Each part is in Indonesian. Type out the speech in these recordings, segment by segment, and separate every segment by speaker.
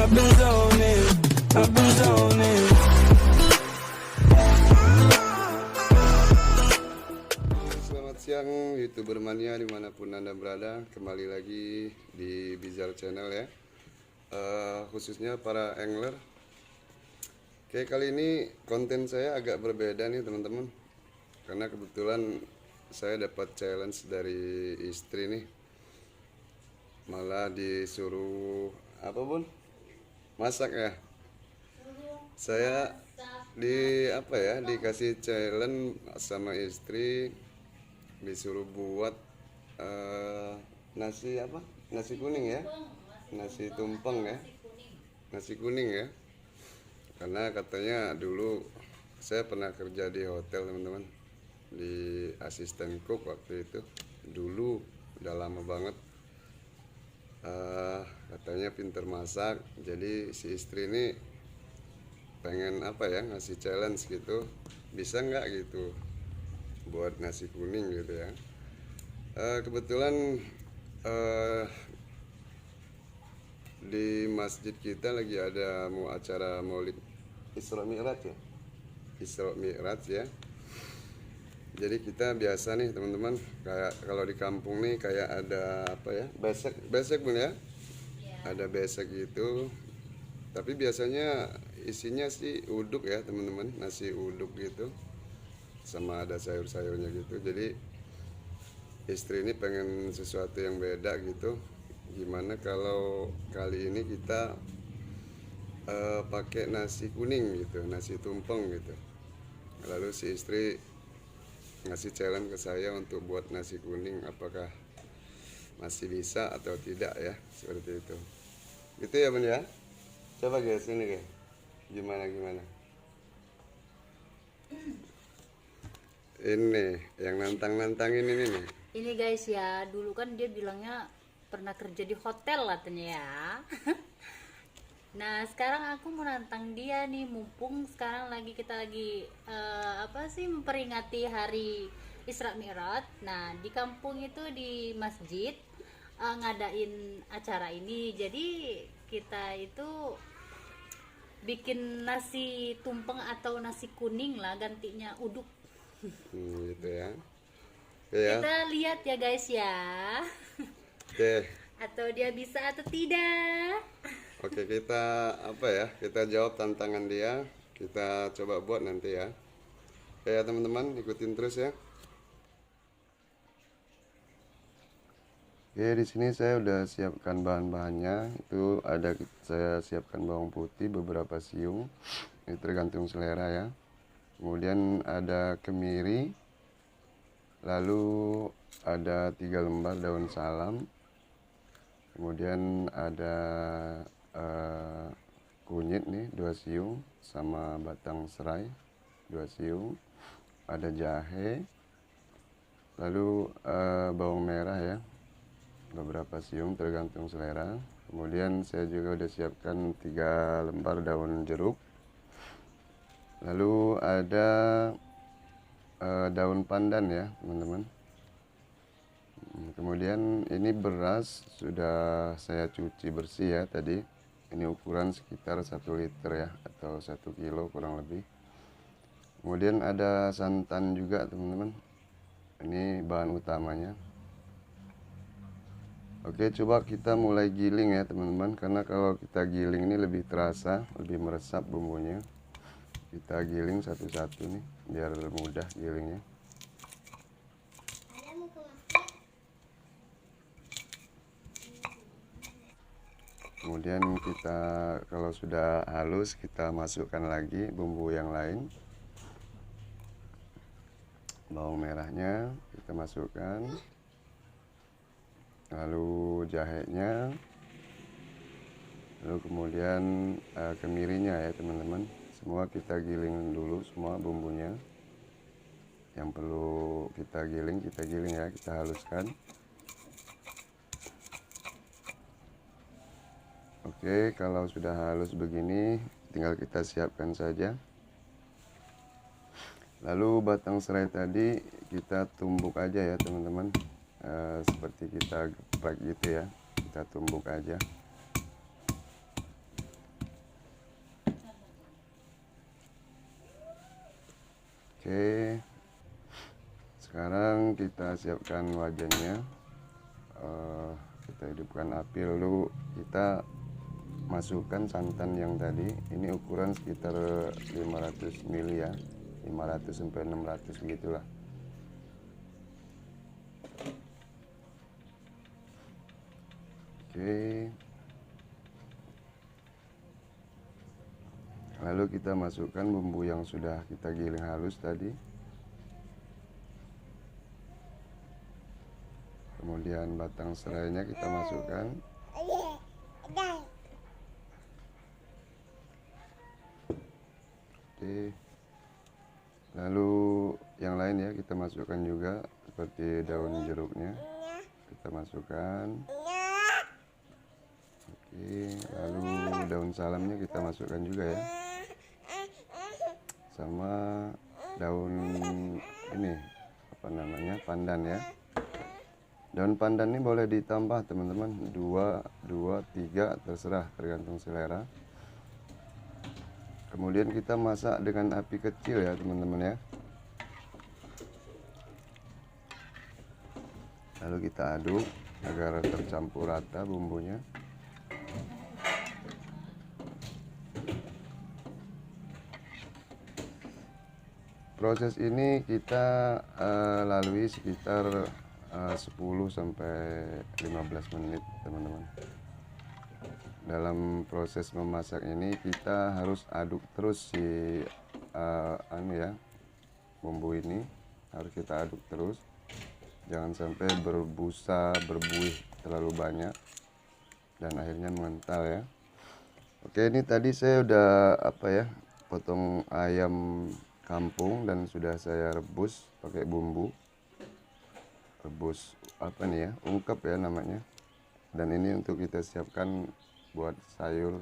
Speaker 1: I've been zoning, I've been zoning.
Speaker 2: Selamat siang YouTuber mania dimanapun Anda berada. Kembali lagi di Bizar Channel ya. Khususnya para angler. Oke, kali ini konten saya agak berbeda nih teman-teman. Karena kebetulan saya dapat challenge dari istri nih. Malah disuruh apa Bun? Masak ya. Saya dikasih challenge sama istri, disuruh buat nasi kuning ya, nasi tumpeng ya, nasi kuning ya. Karena katanya dulu saya pernah kerja di hotel teman-teman, di asisten cook waktu itu dulu, udah lama banget. Katanya pinter masak, jadi si istri ini pengen ngasih challenge gitu, bisa nggak gitu buat nasi kuning gitu ya. Kebetulan di masjid kita lagi ada acara Maulid Isra Mi'raj ya, Isra Mi'raj ya. Jadi kita biasa nih teman-teman, kayak kalau di kampung nih kayak ada besek Bun ya, ada besek gitu. Tapi biasanya isinya sih uduk ya teman-teman, nasi uduk gitu, sama ada sayur-sayurnya gitu. Jadi istri ini pengen sesuatu yang beda gitu. Gimana kalau kali ini kita pakai nasi kuning gitu, nasi tumpeng gitu. Lalu si istri ngasih challenge ke saya untuk buat nasi kuning, apakah masih bisa atau tidak ya, seperti itu. Gitu ya Bun ya. Coba guys, ini guys, gimana ini yang nantangin ini nih.
Speaker 3: Ini guys ya, dulu kan dia bilangnya pernah kerja di hotel katanya ya. Nah sekarang aku mau nantang dia nih, mumpung sekarang kita lagi memperingati hari Isra Mi'raj. Nah di kampung itu di masjid ngadain acara ini, jadi kita itu bikin nasi tumpeng atau nasi kuning lah, gantinya uduk.
Speaker 2: Gitu ya. Oke ya.
Speaker 3: Kita lihat ya guys ya.
Speaker 2: Oke.
Speaker 3: Atau dia bisa atau tidak.
Speaker 2: Oke, kita jawab tantangan dia. Kita coba buat nanti ya. Oke ya teman-teman, ikutin terus ya. Oke, di sini saya udah siapkan bahan-bahannya. Itu saya siapkan bawang putih, beberapa siung. Ini tergantung selera ya. Kemudian ada kemiri. Lalu ada 3 lembar daun salam. Kemudian ada kunyit nih 2 siung, sama batang serai 2 siung. Ada jahe. Lalu bawang merah ya, beberapa siung tergantung selera. Kemudian saya juga udah siapkan 3 lembar daun jeruk. Lalu ada daun pandan ya teman-teman. Kemudian ini beras sudah saya cuci bersih ya tadi. Ini ukuran sekitar 1 liter ya, atau 1 kilo kurang lebih. Kemudian ada santan juga teman-teman. Ini bahan utamanya. Oke, coba kita mulai giling ya teman-teman, karena kalau kita giling ini lebih terasa, lebih meresap bumbunya. Kita giling satu-satu nih biar mudah gilingnya. Kemudian kita kalau sudah halus, kita masukkan lagi bumbu yang lain. Bawang merahnya kita masukkan, lalu jahenya, lalu kemudian kemirinya ya teman-teman. Semua kita giling dulu, semua bumbunya yang perlu kita giling ya, kita haluskan. Oke, kalau sudah halus begini tinggal kita siapkan saja. Lalu batang serai tadi kita tumbuk aja ya teman-teman, seperti kita geprek gitu ya, kita tumbuk aja. Oke, sekarang kita siapkan wajannya. Kita hidupkan api, lalu kita masukkan santan yang tadi. Ini ukuran sekitar 500 ml ya, 500 sampai 600 begitulah. Oke, lalu kita masukkan bumbu yang sudah kita giling halus tadi. Kemudian batang serainya kita masukkan. Oke, lalu yang lain ya kita masukkan juga, seperti daun jeruknya kita masukkan. Oke, lalu daun salamnya kita masukkan juga ya, sama daun ini apa namanya, pandan ya. Daun pandan ini boleh ditambah teman-teman, 2, 3 terserah, tergantung selera. Kemudian kita masak dengan api kecil ya teman-teman ya. Lalu kita aduk agar tercampur rata bumbunya. Proses ini kita lalui sekitar 10 sampai 15 menit teman-teman. Dalam proses memasak ini kita harus aduk terus si bumbu ini harus kita aduk terus, jangan sampai berbusa, berbuih terlalu banyak dan akhirnya mengental ya. Oke, ini tadi saya udah potong ayam kampung dan sudah saya rebus pakai bumbu. Rebus ungkep ya namanya. Dan ini untuk kita siapkan buat sayur,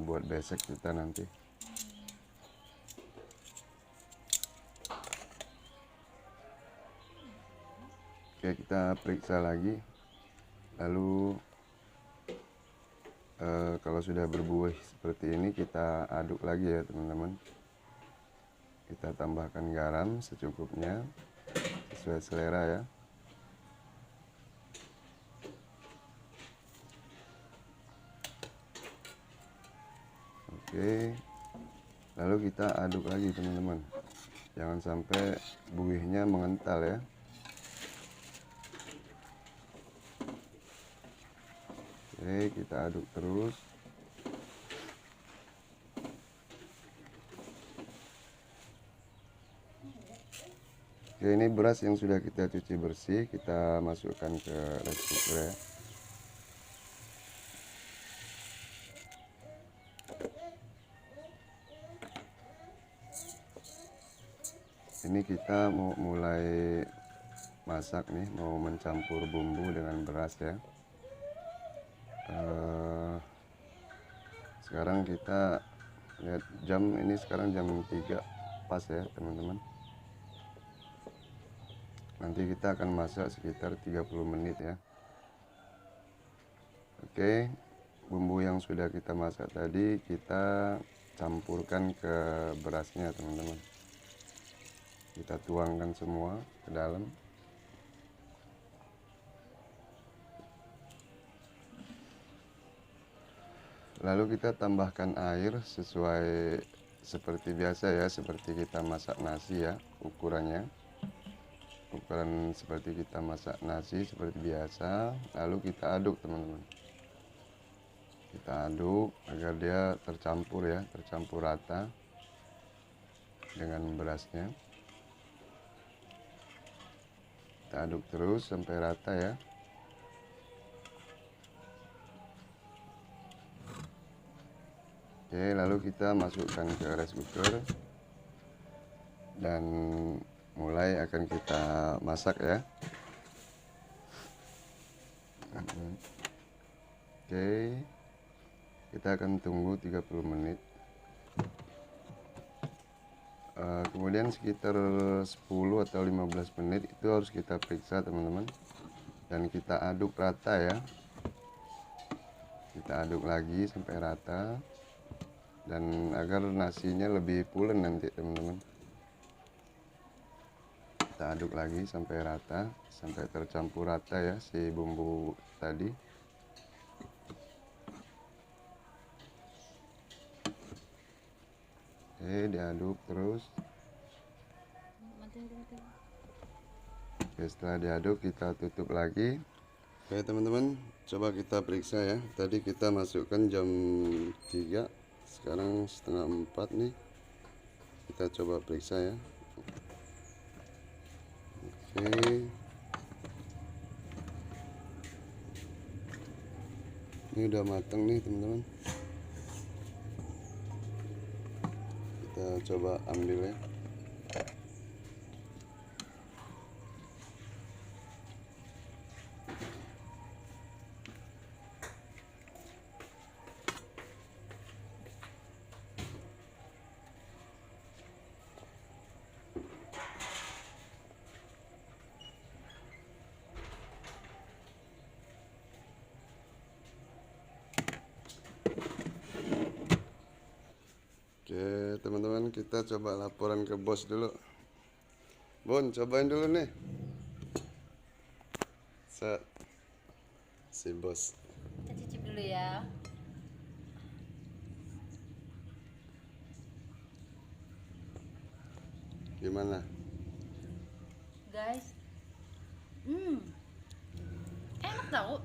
Speaker 2: buat besek kita nanti. Oke, kita periksa lagi. Lalu kalau sudah berbuih seperti ini kita aduk lagi ya teman-teman. Kita tambahkan garam secukupnya sesuai selera ya. Oke, lalu kita aduk lagi teman-teman, jangan sampai buihnya mengental ya. Oke, kita aduk terus. Oke, ini beras yang sudah kita cuci bersih, kita masukkan ke rice cooker ya. Ini kita mau mulai masak nih, mau mencampur bumbu dengan beras ya. Sekarang kita lihat jam, ini sekarang jam 3 pas ya teman-teman. Nanti kita akan masak sekitar 30 menit ya. Oke, bumbu yang sudah kita masak tadi kita campurkan ke berasnya teman-teman. Kita tuangkan semua ke dalam. Lalu kita tambahkan air sesuai seperti biasa ya, seperti kita masak nasi ya, ukurannya. Ukuran seperti kita masak nasi seperti biasa. Lalu kita aduk teman-teman. Kita aduk agar dia tercampur ya, tercampur rata dengan berasnya. Kita aduk terus sampai rata ya. Oke, lalu kita masukkan ke rice cooker dan mulai akan kita masak ya. Oke, kita akan tunggu 30 menit. Kemudian sekitar 10 atau 15 menit itu harus kita periksa teman-teman, dan kita aduk rata ya. Kita aduk lagi sampai rata. dan agar nasinya lebih pulen nanti teman-teman. Kita aduk lagi sampai rata, sampai tercampur rata ya si bumbu tadi. Oke, diaduk terus. Oke, setelah diaduk kita tutup lagi. Oke teman-teman, coba kita periksa ya. Tadi kita masukkan jam 3, sekarang setengah 4 nih. Kita coba periksa ya. Oke, ini udah matang nih teman-teman. Kita coba ambil ya. Oke teman-teman, kita coba laporan ke bos dulu. Bon, cobain dulu nih. Set. Si bos.
Speaker 3: Kita cicip dulu ya.
Speaker 2: Gimana?
Speaker 3: Guys. Enak tau.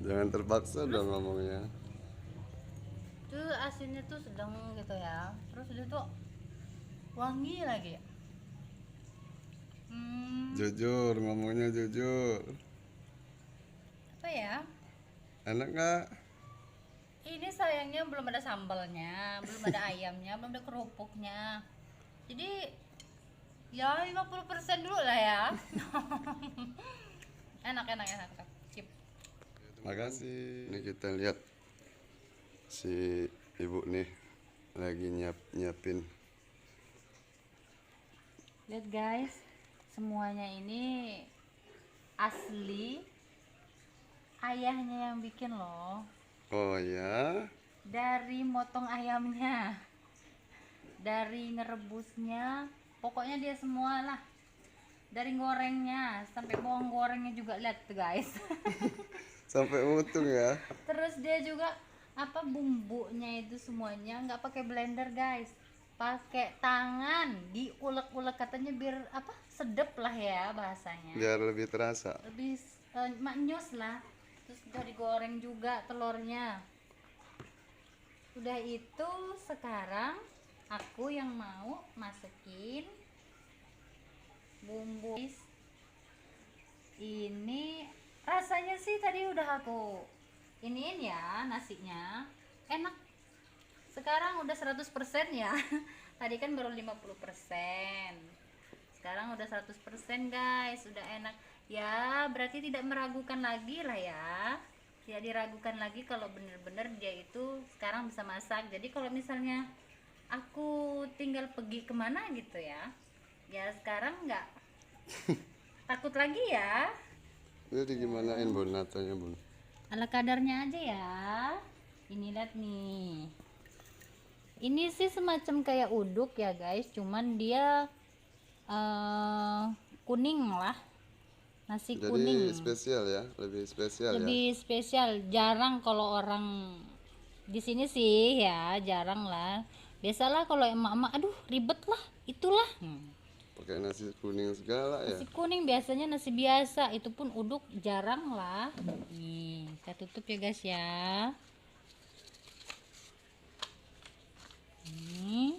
Speaker 2: Jangan terpaksa dong ngomongnya.
Speaker 3: Tuh asinnya tuh sedang gitu ya. Terus dia tuh wangi lagi.
Speaker 2: Jujur, ngomongnya jujur.
Speaker 3: Apa ya?
Speaker 2: Enak nggak?
Speaker 3: Ini sayangnya belum ada sambalnya, belum ada ayamnya, belum ada kerupuknya. Jadi ya 50% dulu lah ya. enak. Cip.
Speaker 2: Makasih. Ini kita lihat si ibu nih lagi nyiapin.
Speaker 3: Lihat guys, semuanya ini asli ayahnya yang bikin loh.
Speaker 2: Oh ya?
Speaker 3: Dari motong ayamnya, dari ngerebusnya, pokoknya dia semua lah. Dari gorengnya sampai bawang gorengnya juga, lihat tuh guys.
Speaker 2: Sampai utuh ya?
Speaker 3: Terus dia juga apa bumbunya itu semuanya nggak pakai blender guys, pakai tangan diulek-ulek, katanya biar apa sedep lah ya bahasanya,
Speaker 2: Biar lebih terasa.
Speaker 3: lebih maknyus lah. Terus udah digoreng juga telurnya. Udah itu sekarang aku yang mau masukin bumbu. Ini rasanya sih tadi udah aku iniin ya, nasinya enak. Sekarang udah 100% ya. Tadi kan baru 50%. Sekarang udah 100% guys, udah enak. Ya, berarti tidak meragukan lagi lah ya. Tidak diragukan lagi kalau bener-bener dia itu sekarang bisa masak. Jadi kalau misalnya aku tinggal pergi kemana gitu ya, ya sekarang nggak takut lagi ya.
Speaker 2: Jadi gimanain bun natanya bun?
Speaker 3: Ala kadarnya aja ya. Ini lihat nih. Ini sih semacam kayak uduk ya guys, cuman dia kuning lah. Nasi
Speaker 2: Jadi
Speaker 3: kuning.
Speaker 2: spesial ya, lebih spesial ya.
Speaker 3: Lebih spesial. Jarang kalau orang di sini sih ya, jarang lah. Biasalah kalau emak-emak, aduh ribet lah, itulah.
Speaker 2: Pakai nasi kuning segala ya.
Speaker 3: Nasi kuning biasanya nasi biasa, itu pun uduk jarang lah. Nih, kita tutup ya guys ya. Ini.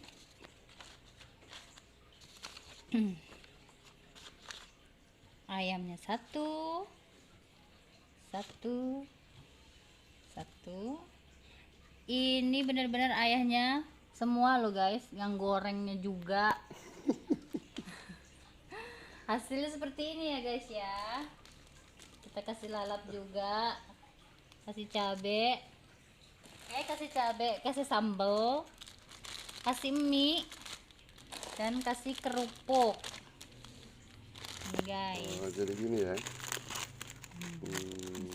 Speaker 3: Ayamnya satu. Ini benar-benar ayahnya semua loh guys, yang gorengnya juga. Hasilnya seperti ini ya guys ya. Kita kasih lalap juga, kasih cabe, kasih sambal, kasih mie, dan kasih kerupuk. Ini guys,
Speaker 2: Oh, jadi gini ya.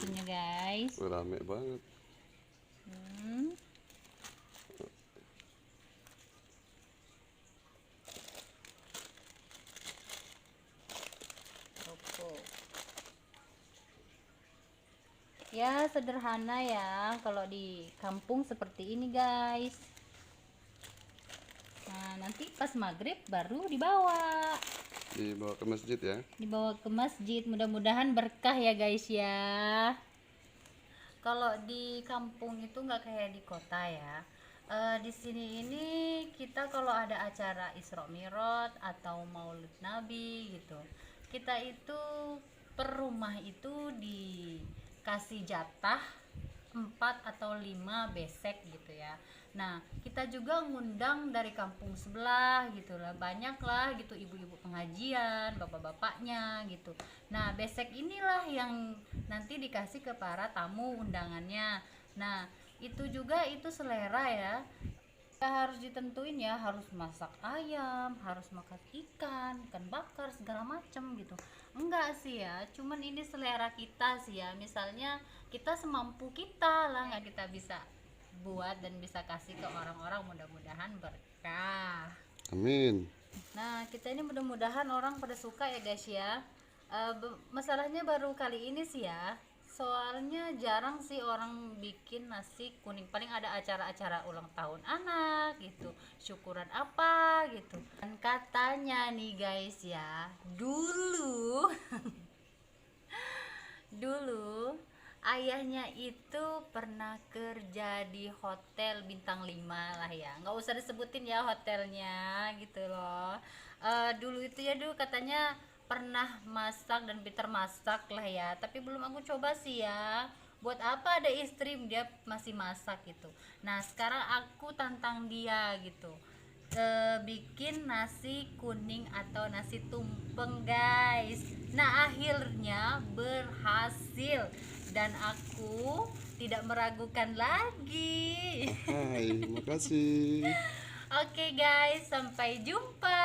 Speaker 3: isinya guys.
Speaker 2: Rame banget.
Speaker 3: Ya sederhana ya kalau di kampung seperti ini guys. Nah nanti pas maghrib baru dibawa
Speaker 2: ke masjid ya.
Speaker 3: dibawa ke masjid, mudah-mudahan berkah ya guys ya. Kalau di kampung itu nggak kayak di kota ya. Di sini ini kita kalau ada acara Isra Mi'raj atau Maulid Nabi gitu, kita itu per rumah itu dikasih jatah 4 atau 5 besek gitu ya. Nah kita juga ngundang dari kampung sebelah gitu lah, banyak lah gitu, ibu-ibu pengajian, bapak-bapaknya gitu. Nah besek inilah yang nanti dikasih ke para tamu undangannya. Nah itu juga itu selera ya. Ya harus ditentuin ya, harus masak ayam, harus makan ikan bakar segala macam gitu. Enggak sih ya, cuman ini selera kita sih ya. Misalnya kita semampu kita lah, nggak kita bisa buat dan bisa kasih ke orang-orang, mudah-mudahan berkah.
Speaker 2: Amin.
Speaker 3: Nah kita ini mudah-mudahan orang pada suka ya guys ya. Masalahnya baru kali ini sih ya, soalnya jarang sih orang bikin nasi kuning, paling ada acara-acara ulang tahun anak gitu, syukuran apa gitu. Dan katanya nih guys ya, dulu dulu ayahnya itu pernah kerja di hotel bintang 5 lah ya, nggak usah disebutin ya hotelnya gitu loh. Dulu itu ya dulu katanya pernah masak dan pintar masak lah ya, tapi belum aku coba sih ya. Buat apa ada istri dia masih masak gitu. Nah sekarang aku tantang dia gitu, bikin nasi kuning atau nasi tumpeng guys. Nah akhirnya berhasil dan aku tidak meragukan lagi.
Speaker 2: Hai, makasih.
Speaker 3: Oke guys, sampai jumpa.